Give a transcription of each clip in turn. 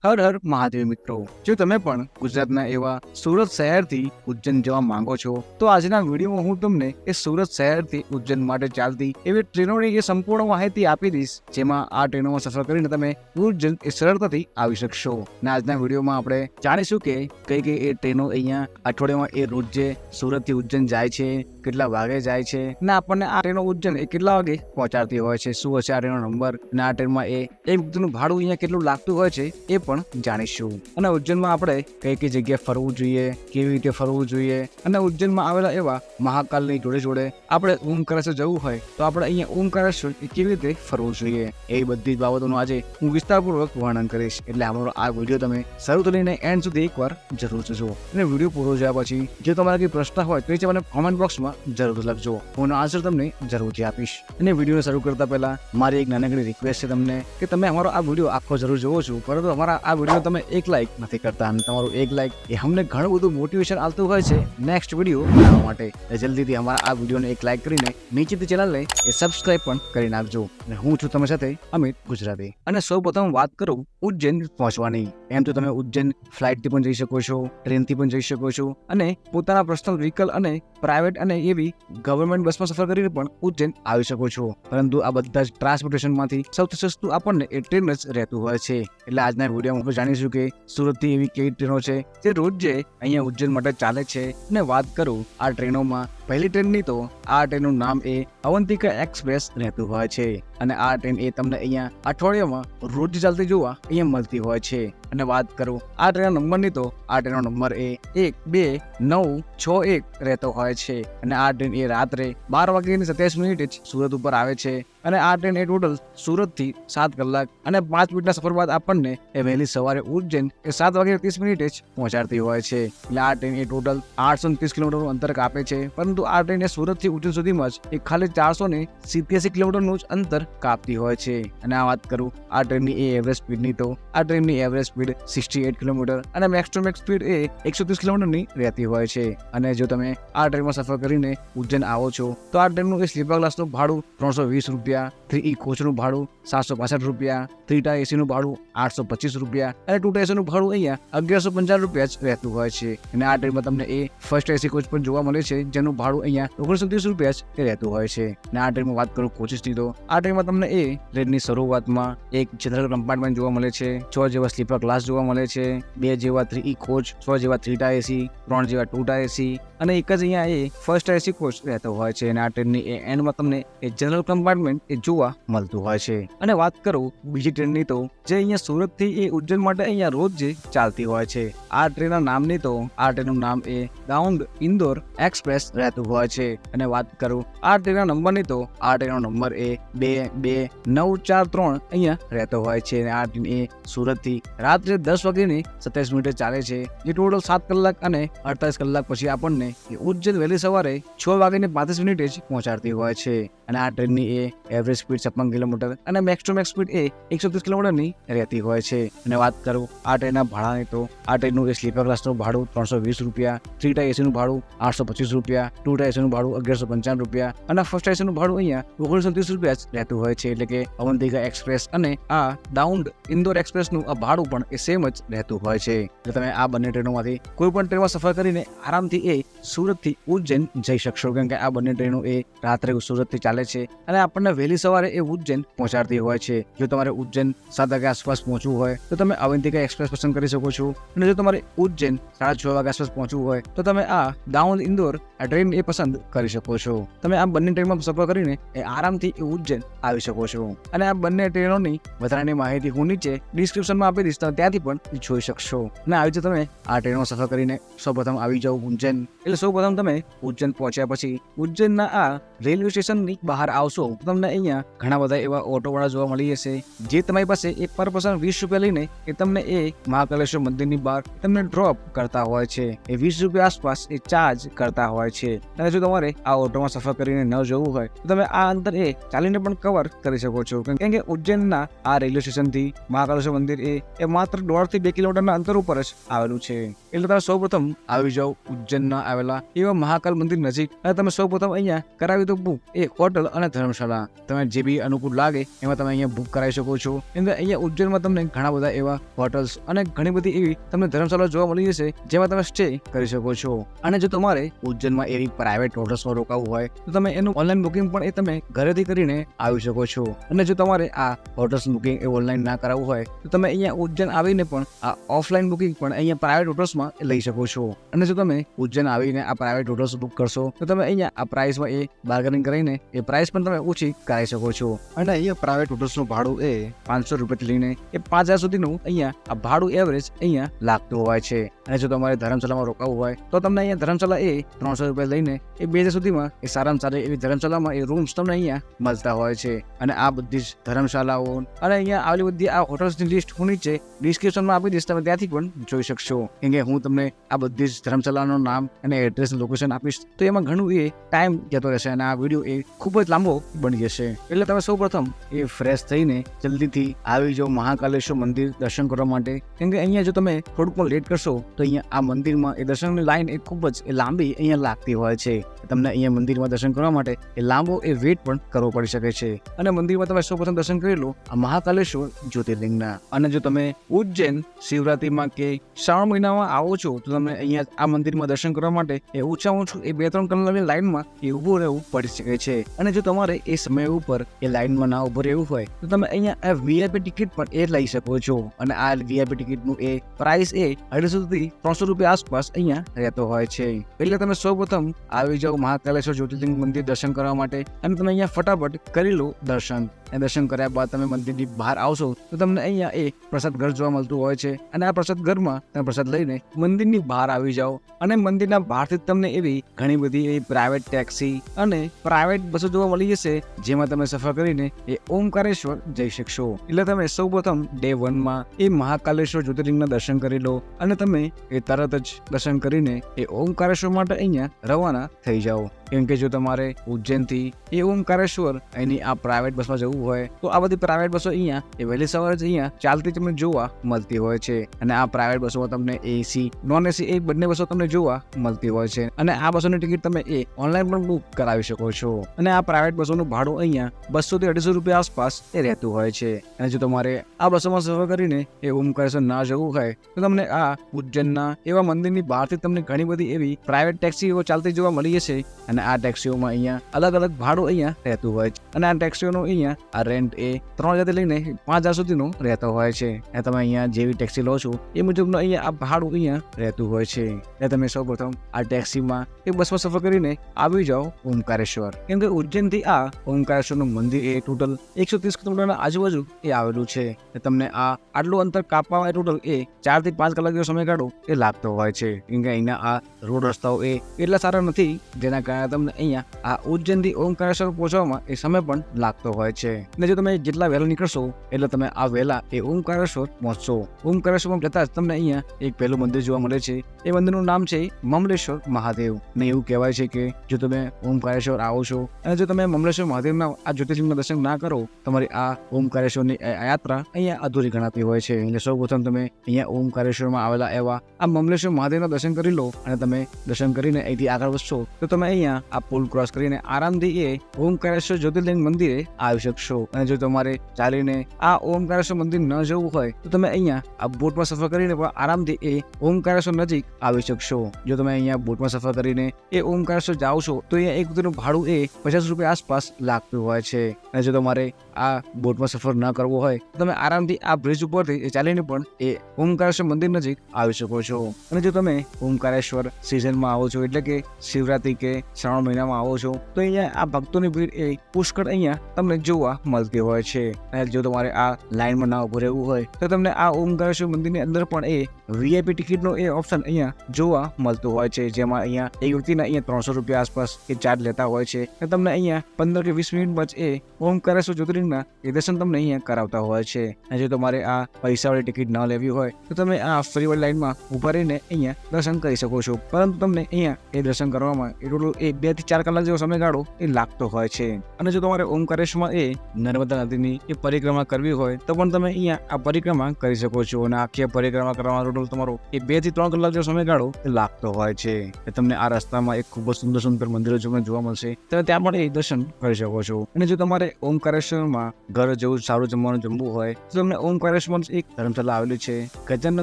હર હર મહાદેવ મિત્રો, જો તમે પણ ગુજરાતના એવા સુરત શહેરથી ઉજ્જૈન જવા માંગો છો તો આજના વિડીયોમાં હું તમને એ સુરત શહેરથી ઉજ્જૈન માટે ચાલતી એવી ટ્રેનોની એ સંપૂર્ણ માહિતી આપી દઈશ, જેમાં આ ટ્રેનોમાં સફર કરીને તમે ઉજ્જૈન એ સરળતાથી આવી શકશો. અને આજના વિડીયોમાં આપણે જાણીશું કે કઈ કઈ એ ટ્રેનો અહીંયા અઠવાડિયામાં એ રોજ જે સુરતથી ઉજ્જૈન જાય છે, કેટલા વાગે જાય છે, અને આપણને આ ટ્રેનો ઉજ્જૈન એ કેટલા વાગે પહોંચાડતી હોય છે, શું હશે આ ટ્રેનનો નંબર, અને આ ટ્રેનમાં એક વ્યક્તિનું ભાડું અહીંયા કેટલું લાગતું હોય છે એ પણ જાણીશું. અને ઉજ્જૈનમાં આપણે કઈ કઈ જગ્યાએ ફરવું જોઈએ, કેવી રીતે ફરવું જોઈએ, અને ઉજ્જૈનમાં આવેલા એવા મહાકાલની જોડે જોડે આપણે ઓમકારેશ્વર જવું હોય તો આપણે અહીંયા ઓમકારેશ્વર કેવી રીતે ફરવું જોઈએ, એ બધી જ બાબતોનું આજે હું વિસ્તારપૂર્વક વર્ણન કરીશ. એટલે અમારો આ વિડીયો તમે શરૂ લઈને એન્ડ સુધી એકવાર જરૂર જોજો. અને વિડીયો પૂરો જોયા પછી જો તમારા કોઈ પ્રશ્ન હોય તો એ મને કોમેન્ટ બોક્સમાં જરૂર લખજો, હું આન્સર તમને જરૂરથી આપીશ. અને વિડીયો શરૂ કરતા પહેલા મારી એક નાનકડી રિક્વેસ્ટ છે તમને કે તમે અમારો આ વિડીયો આખો જરૂર જોવો છો, પરંતુ અમારા આ વિડીયો તમે એક લાઈક નથી કરતા, અને તમારું એક લાઈક એ અમને ઘણું બધું મોટિવેશન આવતું હોય છે નેક્સ્ટ વિડીયો બનાવવા માટે. જલ્દીથી અમારા આ વિડીયોને એક લાઈક કરીને નીચેથી ચેનલને એ સબસ્ક્રાઇબ પણ કરી નાખજો. અને હું છું તમારી સાથે અમિત ગુજરાતી. અને સૌ પ્રથમ વાત કરું ઉજ્જૈન પહોંચવાની. એમ તો તમે ઉજ્જૈન ફ્લાઇટથી પણ જઈ શકો છો, ટ્રેનથી પણ જઈ શકો છો, અને પોતાના પર્સનલ વ્હીકલ અને પ્રાઇવેટ અને એવી ગવર્મેન્ટ બસમાં સફર કરીને પણ ઉજ્જૈન આવી શકો છો. પરંતુ આ બધા જ ટ્રાન્સપોર્ટેશનમાંથી સૌથી સસ્તું આપણને એ ટ્રેન જ રહેતું હોય છે. એટલે આજના વિડીયોમાં આપણે જાણીશું કે સુરતથી એવી કઈ ટ્રેનો છે જે રોજ જે અહીંયા ઉજ્જૈન માટે ચાલે છે. અને વાત કરું આ ટ્રેનોમાં પહેલી ટ્રેનની તો આ ટ્રેનનું નામ એ અવંતિકા એક્સપ્રેસ રહેતું હોય છે. અને આ ટ્રેન એ તમને અહીંયા અઠવાડિયામાં રોજ ચાલતી જોવા અહીંયા મળતી હોય છે. અને વાત કરું આ ટ્રેનના નંબરની તો આ ટ્રેનનો નંબર એ 129161 રહેતો હોય છે. અને આ ટ્રેન એ રાત્રે 12:27 જ સુરત ઉપર આવે છે. અને આ ટ્રેન એ ટોટલ સુરતથી 7 કલાક અને 5 મિનિટના સફર બાદ આપણને એ વહેલી સવારે ઉજ્જૈન એ 7:30 જ પહોંચાડતી હોય છે. એટલે આ ટ્રેન એ ટોટલ 830 કિલોમીટરનું અંતર કાપે છે, પરંતુ આ ટ્રેન એ સુરતથી ઉજ્જૈન સુધીમાં જ એ ખાલી 487 કિલોમીટરનું જ અંતર કાપતી હોય છે. અને આ વાત કરું આ ટ્રેનની એ એવરેજ સ્પીડની તો આ ટ્રેનની એવરેજ સ્પીડ 68 કિલોમીટર અને મેક્સ ટુ મેક્સ સ્પીડ એ 130 કિલોમીટરની રહેતી હોય છે. અને જો તમે આ ટ્રેનમાં સફર કરીને ઉજ્જૈન આવો છો તો આ ટ્રેનનું એ સ્લીપર ક્લાસનું ભાડું 320 રૂપિયા, 3E કોચનું ભાડું 765 રૂપિયા, 3 એસીનું ભાડું 825 રૂપિયા અને 2 એસીનું ભાડું અહીંયા 1155 રૂપિયા જ રહેતું હોય છે. અને આ ટ્રેનમાં તમને એ ફર્સ્ટ એસી કોચ પણ જોવા મળે છે, જેનું ભાડું અહીંયા 1930 રૂપિયા જ રહેતું હોય છે. અને આ ટ્રેનમાં વાત કરું કોચિસની તો આ ટ્રેનમાં તમને એ ટ્રેનની શરૂઆતમાં એક જનરલ કમ્પાર્ટમેન્ટ જોવા મળે છે, 6 જેવા સ્લીપર ક્લાસ જોવા મળે છે, 2 જેવા 3E કોચ, 6 જેવા 3 એસી, 3 જેવા 2 એસી અને એક જ અહીંયા એ ફર્સ્ટ એસી કોચ રહેતો હોય છે. અને આ ટ્રેનની એ એન્ડમાં તમને એ જનરલ કમ્પાર્ટમેન્ટ એ જોવા મળતું હોય છે. અને વાત કરું બીજી ટ્રેનની તો જે અહીંયા સુરતથી એ ઉજ્જૈન માટે અહીંયા રોજ જે ચાલતી હોય છે. આ ટ્રેનના નામની તો આ ટ્રેનનું નામ એ દાઉંડ ઇન્દોર એક્સપ્રેસ રહેતું હોય છે. અને વાત કરું આ ટ્રેનના નંબરની તો આ ટ્રેનનો નંબર એ 22943 અહીંયા રહેતો હોય છે. અને આ ટ્રેન એ સુરતથી રાત્રે 10:27 ચાલે છે, જે ટોટલ 7 કલાક અને 48 કલાક પછી આપણને ઉજ્જૈન વહેલી સવારે 6:35 જ પહોંચાડતી હોય છે. અને આ ટ્રેનની એ એવરેજ સ્પીડ 56 કિલોમીટર અને મેક્સ ટુ મેક્સ સ્પીડ એ 130 કિલોમીટરની રહેતી હોય છે. અને વાત કરું આ ટ્રેનના ભાડાની તો આ ટ્રેનનું એ સ્લીપર ક્લાસનું ભાડું 320 રૂપિયા, 3 એસીનું ભાડું 825 રૂપિયા, 2 એસીનું ભાડું 1155 રૂપિયા અને ફર્સ્ટ એસીનું ભાડું અહીંયા 1930 રૂપિયા જ રહેતું હોય છે. એટલે કે અવંતિકા એક્સપ્રેસ અને આ દાઉંડ ઇન્દોર એક્સપ્રેસનું આ ભાડું પણ એ સેમ જ રહેતું હોય છે. એટલે તમે આ બંને ટ્રેનોમાંથી કોઈ પણ ટ્રેનમાં સફર કરીને આરામથી એ સુરતથી ઉજ્જૈન જઈ શકશો, કેમ કે આ બંને ટ્રેનો એ રાત્રે સુરતથી ચાલે છે અને આપણને વહેલી સવારે એ ઉજ્જૈન પહોંચાડતી હોય છે. જો તમારે ઉજ્જૈન 7 વાગ્યા આસપાસ પહોંચવું હોય તો તમે અવંતિકા એક્સપ્રેસ પસંદ કરી શકો છો. અને જો તમારે ઉજ્જૈન 6:30 વાગ્યા આસપાસ પહોંચવું હોય તો તમે આ દાઉંડ ઇન્દોર આ ટ્રેન એ પસંદ કરી શકો છો. તમે આ બંને ટ્રેનમાં સફર કરીને એ આરામથી એ ઉજ્જૈન આવી શકો છો. અને આ બંને ટ્રેનોની વધારાની માહિતી હું નીચે ડિસ્ક્રિપ્શનમાં આપી દઈશ, તમે ત્યાંથી પણ જોઈ શકશો. અને આવી રીતે તમે આ ટ્રેનમાં સફર કરીને સૌપ્રથમ આવી જાઓ ઉજ્જૈન. એટલે સૌપ્રથમ તમે ઉજ્જૈન પહોંચ્યા પછી ઉજ્જૈનના આ રેલવે સ્ટેશનની બહાર આવશો તો તમને અહીંયા ઘણા બધા એવા ઓટોવાળા જોવા મળી જશે, જે તમારી પાસે એ પર પર્સન 20 રૂપિયા લઈને એ તમને એ મહાકાલેશ્વર મંદિરની બહાર તમને ડ્રોપ કરતા હોય છે. એ 20 રૂપિયા આસપાસ એ ચાર્જ કરતા હોય છે. અને જો તમારે આ ઓટોમાં સફર કરીને ન જવું હોય તો તમે આ અંતર એ ચાલીને પણ કવર કરી શકો છો, કેમ કે ઉજ્જૈનના આ રેલવે સ્ટેશનથી મહાકાલેશ્વર મંદિર એ માત્ર 1.5 થી 2 કિલોમીટરના અંતર ઉપર જ આવેલું છે. એટલે તમે સૌપ્રથમ આવી જાઓ ઉજ્જૈનના આવેલા એવા મહાકાલ મંદિર નજીક, અને તમે સૌપ્રથમ અહીંયા કરાવી દો બુક એ હોટલ અને ધર્મશાળા. તમે જે બી અનુકૂળ લાગે એમાં તમે અહીંયા બુક કરાવી શકો છો. કેમ કે અહીંયા ઉજ્જૈનમાં તમને ઘણા બધા એવા હોટલ્સ અને ઘણી બધી એવી તમને ધર્મશાળા જોવા મળી જશે જેમાં તમે સ્ટે કરી શકો છો. અને જો તમારે ઉજ્જૈનમાં એવી પ્રાઇવેટ હોટલ્સમાં રોકાવું હોય તો તમે એનું ઓનલાઈન બુકિંગ પણ એ તમે ઘરેથી કરીને આવી શકો છો. અને જો તમારે આ હોટલ્સ બુકિંગ એ ઓનલાઈન ના કરાવવું હોય તો તમે અહીંયા ઉજ્જૈન આવીને પણ આ ઓફલાઈન બુકિંગ પણ અહીંયા પ્રાઇવેટ હોટલ્સમાં લઈ શકો છો. અને જો તમે ઉજ્જૈન આવીને આ પ્રાઇવેટ હોટલ્સ બુક કરશો તો તમે અહીંયા આ પ્રાઇસમાં એ બાર્ગેનિંગ કરીને એ પ્રાઇસ પણ તમે ઓછી કરાવી શકો છો. અને અહીંયા પ્રાઇવેટ હોટલ્સનું ભાડું એ 500 રૂપિયાથી લઈને એ 5000 સુધીનું અહીંયા આ ભાડું એવરેજ અહીંયા લાગતું હોય છે. અને જો તમારે ધર્મશાળામાં રોકાવું હોય તો તમને અહીંયા ધર્મશાળા એ 300 રૂપિયા લઈને એ 2000 સુધીમાં એ સારામાં સારી એવી ધર્મશાળામાં એ રૂમ્સ તમને અહીંયા મળતા હોય છે. અને આ બધી જ ધર્મશાળાઓ અને અહીંયા આવેલી બધી આ હોટલ્સની લિસ્ટ હું નીચે ડિસ્ક્રિપ્શનમાં આપી દઈશ, તમે ત્યાંથી પણ જોઈ શકશો. કેમ કે હું તમને આ બધી જ ધર્મશાળાનું નામ અને એડ્રેસ લોકેશન આપીશ તો એમાં ઘણું એ ટાઈમ જતો રહેશે અને આ વિડીયો એ ખૂબ જ લાંબો બની જશે. એટલે તમે સૌ પ્રથમ એ ફ્રેશ થઈને જલ્દીથી આવી જાઓ મહાકાલેશ્વર મંદિર દર્શન કરવા માટે. કેમ કે અહીંયા જો તમે થોડુંક પણ લેટ કરશો તો અહીંયા આ મંદિરમાં એ દર્શનની લાઈન એ ખૂબ જ એ લાંબી અહીંયા લાગતી હોય છે. તમને અહીંયા મંદિરમાં દર્શન કરવા માટે એ લાંબો એ વેટ પણ કરવો પડી શકે છે. અને મંદિરમાં તમે સૌ પ્રથમ દર્શન કરી લો આ મહાકાલેશ્વર જ્યોતિર્લિંગના. અને જો તમે ઉજ્જૈન શિવરાત્રીમાં કે શ્રાવણ મહિનામાં આવો છો તો તમને અહીંયા આ મંદિરમાં દર્શન કરવા માટે એ ઓછામાં ઓછું એ 2-3 કલાકની લાઈનમાં એ ઊભું રહેવું પડી શકે છે. અને જો તમારે એ સમય ઉપર એ લાઈનમાં ના ઊભું રહેવું હોય તો તમે અહીંયા આ વીઆઈપી ટિકિટ પણ એ લઈ શકો છો. અને આ વીઆઈપી ટિકિટનું એ પ્રાઇસ એ 250 થી 300 રૂપિયા આસપાસ અહીંયા રહેતો હોય છે. એટલે તમે સૌપ્રથમ આવી જાઓ મહાકાલેશ્વર જ્યોતિર્લિંગ મંદિર દર્શન કરવા માટે અને તમે અહીંયા ફટાફટ કરી લો દર્શન. દર્શન કર્યા બાદ તમે મંદિરની બહાર આવશો તો તમને અહીંયા એ પ્રસાદ ઘર જોવા મળતું હોય છે. અને આ પ્રસાદ ઘરમાં તમે પ્રસાદ લઈને મંદિરની બહાર આવી જાઓ. અને મંદિરના બહારથી તમને એવી ઘણી બધી એવી પ્રાઇવેટ ટેક્સી અને પ્રાઇવેટ બસો જોવા મળી જશે જેમાં તમે સફર કરીને એ ઓમકારેશ્વર જઈ શકશો. એટલે તમે સૌ પ્રથમ ડે 1માં એ મહાકાલેશ્વર જ્યોતિર્લિંગના દર્શન કરી લો અને તમે એ તરત જ દર્શન કરીને એ ઓમકારેશ્વર માટે અહીંયા રવાના થઈ જાઓ. કેમ કે જો તમારે ઉજ્જૈનથી એ ઓમકારેશ્વર એની આ પ્રાઇવેટ બસમાં જવું હોય તો આ બધી પ્રાઇવેટ બસો અહીંયા એ વહેલી સવારે જ અહીંયા ચાલતી તમને જોવા મળતી હોય છે. અને આ પ્રાઇવેટ બસોમાં તમને એસી નોન એસી એ બંને બસો તમને જોવા મળતી હોય છે. અને આ બસોની ટિકિટ તમે એ ઓનલાઈન પણ બુક કરાવી શકો છો. અને આ પ્રાઇવેટ બસોનું ભાડું અહીંયા 200 થી 250 રૂપિયા આસપાસ એ રહેતું હોય છે. અને જો તમારે આ બસોમાં સફર કરીને એ ઓમકારેશ્વર ના જવું હોય તો તમને આ ઉજ્જૈનના એવા મંદિરની બહારથી તમને ઘણી બધી એવી પ્રાઇવેટ ટેક્સીઓ ચાલતી જોવા મળી જશે. અને આ ટેક્સીઓમાં અહીંયા અલગ અલગ ભાડું અહીંયા રહેતું હોય છે. અને આ ટેક્સીઓનો અહીંયા આ રેન્ટ એ 3000 થી લઈને 5000 સુધીનો રહેતો હોય છે. અને તમે અહીંયા જેવી ટેક્સી લો છો એ મુજબનું અહીંયા આ ભાડું અહીંયા રહેતું હોય છે. એટલે તમે સૌપ્રથમ આ ટેક્સીમાં એ બસમાં સફર કરીને આવી જાઓ ઓમકારેશ્વર. કેમ કે ઉજ્જૈનથી આ ઓમકારેશ્વરનું મંદિર એ ટોટલ 130 કિલોમીટરના આજુબાજુ એ આવેલું છે. તમને આ આટલું અંતર કાપવામાં ટોટલ એ 4 થી 5 કલાકનો સમયગાળો એ લાગતો હોય છે. કેમ કે અહીંના આ રોડ રસ્તાઓ એ એટલા સારા નથી જેના કારણે તમને અહીંયા આ ઉજ્જૈનથી ઓમકારેશ્વર પહોંચવામાં એ સમય પણ લાગતો હોય છે. અને જો તમે જેટલા વહેલા નીકળશો એટલે તમે આ વહેલા એ ઓમકારેશ્વર પહોંચશો. ઓમકારેશ્વરમાં જતા જ તમને અહીંયા એક પહેલું મંદિર જોવા મળે છે. એ મંદિરનું નામ છે મમલેશ્વર મહાદેવ. ને એવું કહેવાય છે કે જો તમે ઓમકારેશ્વર આવો છો અને જો તમે મમલેશ્વર મહાદેવના આ જ્યોતિર્લિંગના દર્શન ના કરો તમારી આ ઓમકારેશ્વરની યાત્રા અહીંયા અધૂરી ગણાતી હોય છે. એટલે સૌપ્રથમ તમે અહીંયા ઓમકારેશ્વરમાં આવેલા એવા આ મમલેશ્વર મહાદેવના દર્શન કરી લો. અને તમે દર્શન કરીને અહીંથી આગળ વધશો તો તમે અહીંયા આ પુલ ક્રોસ કરીને આરામથી એ ઓમકારેશ્વર જ્યોતિર્લિંગ મંદિરે આવી શકશો. અને જો તમારે ચાલીને આ ઓમકારેશ્વર મંદિર ન જવું હોય તો તમે અહીંયા આ બોટમાં સફર કરીને પણ આરામથી એ ઓમકારેશ્વર નજીક આવી શકશો. જો તમે અહીંયા બોટમાં સફર કરીને એ ઓમકારેશ્વર જાઓ છો તો અહીંયા એક વ્યક્તિનું ભાડું એ 50 રૂપિયા આસપાસ લાગતું હોય છે. અને જો તમારે આ બોટમાં સફર ન કરવો હોય તો તમે આરામથી આ બ્રિજ ઉપરથી એ ચાલીને પણ એ ઓમકારેશ્વર મંદિર નજીક આવી શકો છો. અને જો તમે ઓમકારેશ્વર સિઝનમાં આવો છો એટલે કે શિવરાત્રી કે શ્રાવણ મહિનામાં આવો છો તો અહીંયા આ ભક્તોની ભીડ એ પુષ્કળ અહીંયા તમને જોવા મળતી હોય છે. અને જો તમારે આ લાઈનમાં ના ઉભું રહેવું હોય તો તમને આ ઓમકારેશ્વર મંદિરની અંદર પણ એ વીઆઈપી ટિકિટનો એ ઓપ્શન અહીંયા જોવા મળતું હોય છે. જેમાં અહીંયા એક વ્યક્તિના અહીંયા 300 રૂપિયા આસપાસ એ ચાર્જ લેતા હોય છે. અને તમને અહીંયા 15 કે 20 મિનિટમાં જ એ ઓમકારેશ્વર જ્યોતિર્લિંગના એ દર્શન તમને અહીંયા કરાવતા હોય છે. અને જો તમારે આ પૈસાવાળી ટિકિટ ન લેવી હોય તો તમે આ ફ્રીવાળી લાઈનમાં ઉભા રહીને અહીંયા દર્શન કરી શકો છો. પરંતુ તમને અહીંયા એ દર્શન કરવામાં એ ટોટલ એ 2 થી 4 કલાક જેવો સમયગાળો એ લાગતો હોય છે. અને જો તમારે ઓમકારેશ્વરમાં એ નર્મદા નદીની એ પરિક્રમા કરવી હોય તો પણ તમે અહીંયા આ પરિક્રમા કરી શકો છો. અને આખી પરિક્રમા કરવામાં ટોટલ તમારો એ 2 થી 3 કલાક જેવો સમયગાળો એ લાગતો હોય છે. તમને આ રસ્તામાં એક ખૂબ જ સુંદર સુંદર મંદિરો જોવા મળશે. તમે ત્યાં પણ એ દર્શન કરી શકો છો. અને જો તમારે ઓમકારેશ્વરમાં ઘર જેવું સારું જમવાનું જમવું હોય તો તમને ઓમકારેશ્વર એક ધર્મશાળા આવેલી છે, ગજાનંદ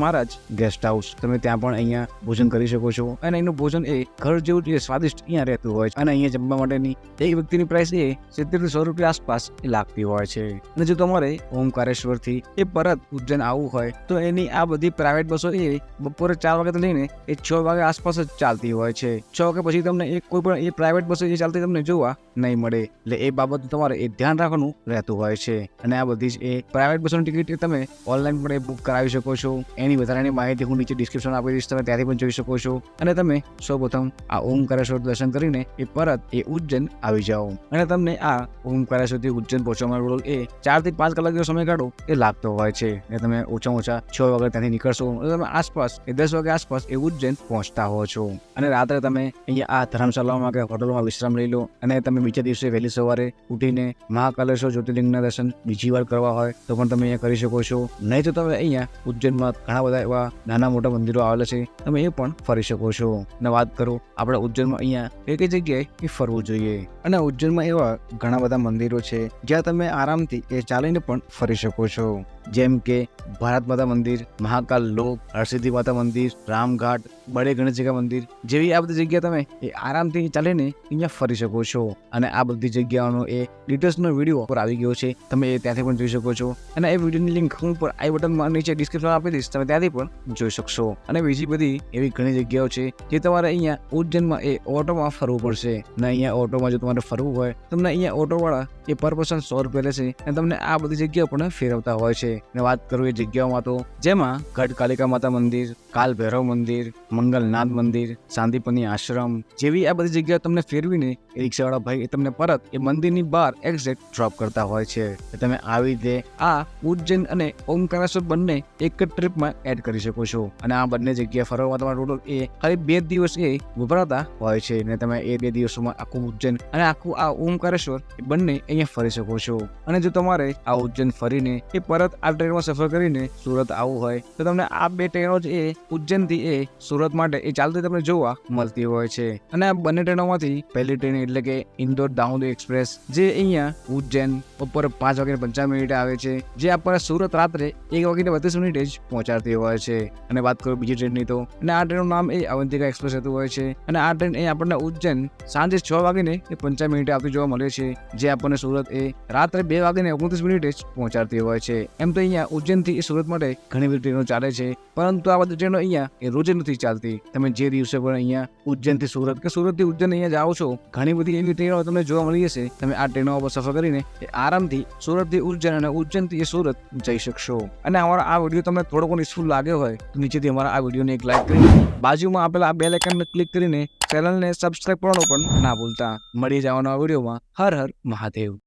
મહારાજ ગેસ્ટ હાઉસ. તમે ત્યાં પણ અહીંયા ભોજન કરી શકો છો. અને એનું ભોજન એ ઘર જેવું એ સ્વાદિષ્ટ અહીંયા રહેતું હોય છે. અને અહીંયા જમવા માટેની એક વ્યક્તિની પ્રાઇસ એ 70 થી 100 રૂપિયા આસપાસ એ લાગતી હોય છે. અને જો તમારે ઓમકારેશ્વરથી એ પરત ઉજ્જૈન આવવું હોય તો એની આ બધી પ્રાઇવેટ બસો એ બપોરે 4 વાગ્યાથી લઈને એ 6 વાગ્યા આસપાસ જ ચાલતી હોય છે. 6 વાગ્યા પછી તમને કોઈ પણ એ પ્રાઇવેટ બસો એ ચાલતી તમને જોવા નહીં મળે. એટલે એ બાબત તમારે એ ધ્યાન રાખવાનું રહેતું હોય છે. અને આ બધી જ એ પ્રાઇવેટ બસોની ટિકિટ તમે ઓનલાઈન પણ એ બુક કરાવી શકો છો. એની વધારાની માહિતી હું નીચે ડિસ્ક્રિપ્શન આપી દઈશ, તમે ત્યાંથી પણ જોઈ શકો છો. અને તમે સૌપ્રથમ આ ઓમકારેશ્વર દર્શન કરીને એ પરત એ ઉજ્જૈન આવી જાઓ. અને તમને આ ઓમકારેશ્વરથી ઉજ્જૈન પહોંચવામાં એ 4 થી 5 કલાક જેવો સમયગાળો એ લાગતો હોય છે. અને તમે ઓછામાં ઓછા 6 વાગે ત્યાંથી નીકળશો અને તમે આસપાસ એ 10 વાગે આસપાસ એ ઉજ્જૈન પહોંચતા હો છો. અને રાત્રે તમે અહીંયા આ ધર્મશાળામાં કે હોટલમાં વિશ્રામ લઈ લો. અને તમે બીજા દિવસે વહેલી સવારે ઉઠીને મહાકાલેશ્વર જ્યોતિર્લિંગના દર્શન બીજી વાર કરવા હોય તો પણ તમે અહીંયા કરી શકો છો. નહીં તો તમે અહીંયા ઉજ્જૈનમાં ઘણા બધા એવા નાના મોટા મંદિરો આવેલા છે, તમે એ પણ ફરી શકો છો. અને વાત કરું આપણે ઉજ્જૈનમાં અહીંયા કઈ કઈ જગ્યાએ એ ફરવું જોઈએ. અને ઉજ્જૈનમાં એવા ઘણા બધા મંદિરો છે જ્યાં તમે આરામથી એ ચાલીને પણ ફરી શકો છો. જેમ કે ભારત માતા મંદિર, મહાકાલ લોક, હરસિદ્ધિ માતા મંદિર, રામઘાટ, બડે ગણેશજીકા મંદિર જેવી આ બધી જગ્યા તમે એ આરામથી ચાલીને અહીંયા ફરી શકો છો. અને આ બધી જગ્યાઓનો એ ડિટેલ્સનો વિડીયો પર આવી ગયો છે, તમે એ ત્યાંથી પણ જોઈ શકો છો. અને એ વિડીયોની લિંક હું પર આઈ બટનમાં નીચે ડિસ્ક્રિપ્શન આપી દઈશ, તમે ત્યાંથી પણ જોઈ શકશો. અને બીજી બધી એવી ઘણી જગ્યાઓ છે જે તમારે અહીંયા ઉજ્જૈનમાં એ ઓટોમાં ફરવું પડશે. અને અહીંયા ઓટોમાં જો તમારે ફરવું હોય તમને અહીંયા ઓટોવાળા એ પર પર્સન 100 રૂપિયા લેશે અને તમને આ બધી જગ્યાઓ પણ ફેરવતા હોય છે. અને વાત કરું એ જગ્યાઓમાં તો જેમાં ગઢકાલિકા માતા મંદિર, કાલ ભૈરવ મંદિર, મંગલનાથ મંદિર, શાંતિપની આશ્રમ જેવી આ બધી જગ્યાઓ તમને ફેરવીને એ રિક્ષાવાળા ભાઈ એ તમને પરત એ મંદિરની બહાર એક્ઝેક્ટ ડ્રોપ કરતા હોય છે. તમે આવી રીતે આ ઉજ્જૈન અને ઓમકારેશ્વર બંને એક જ ટ્રીપમાં એડ કરી શકો છો. અને આ બંને જગ્યા ફરવા તમારા ટોટલ એ ખાલી 2 દિવસ એ વપરાતા હોય છે. અને તમે એ 2 દિવસોમાં આખું ઉજ્જૈન અને આખું આ ઓમકારેશ્વર એ બંને અહીંયા ફરી શકો છો. અને જો તમારે આ ઉજ્જૈન ફરીને એ પરત આ ટ્રેનમાં સફર કરીને સુરત આવવું હોય તો તમને આ 2 ટ્રેનો જ એ ઉજ્જૈનથી એ સુરત માટે એ ચાલતી તમને જોવા મળતી હોય છે. અને આ બંને ટ્રેનોમાંથી પહેલી ટ્રેન એટલે કે ઇન્દોર દાહોદ એક્સપ્રેસ જે અહીંયા ઉજ્જૈન બપોરે 5:55 આવે છે, જે આપણને સુરત રાત્રે 1:32 જ પહોંચાડતી હોય છે. અને વાત કરું બીજી ટ્રેનની તો અને આ ટ્રેનનું નામ એ અવંતિકા એક્સપ્રેસ રહેતું હોય છે. અને આ ટ્રેન એ આપણને ઉજ્જૈન સાંજે 6:55 આવતી જોવા મળે છે, જે આપણને સુરત એ રાત્રે 2:29 જ પહોંચાડતી હોય છે. એમ તો અહીંયા ઉજ્જૈનથી એ સુરત માટે ઘણી બધી ટ્રેનો ચાલે છે, પરંતુ આ બધી ટ્રેનો અહીંયા એ રોજ નથી ચાલતી. તમે જે દિવસે પણ અહીંયા ઉજ્જૈનથી સુરત કે સુરતથી ઉજ્જૈન અહીંયા જાઓ છો, ઘણી બધી એવી ટ્રેનો તમને જોવા મળી જશે. તમે આ ટ્રેનો પર સફર કરીને આરામથી સુરતથી ઉજ્જૈન અને ઉજ્જૈનથી એ સુરત જઈ શકશો. અને અમારો આ વિડીયો તમને થોડો ઘણો યુઝફુલ લાગ્યો હોય તો નીચેથી અમારા આ વિડીયોને એક લાઈક કરી બાજુમાં આપેલા આ બેલ આઇકનને ક્લિક કરીને ચેનલને સબસ્ક્રાઇબ કરવાનું પણ ના ભૂલતા. મળી જવાનો આ વિડીયોમાં. હર હર મહાદેવ.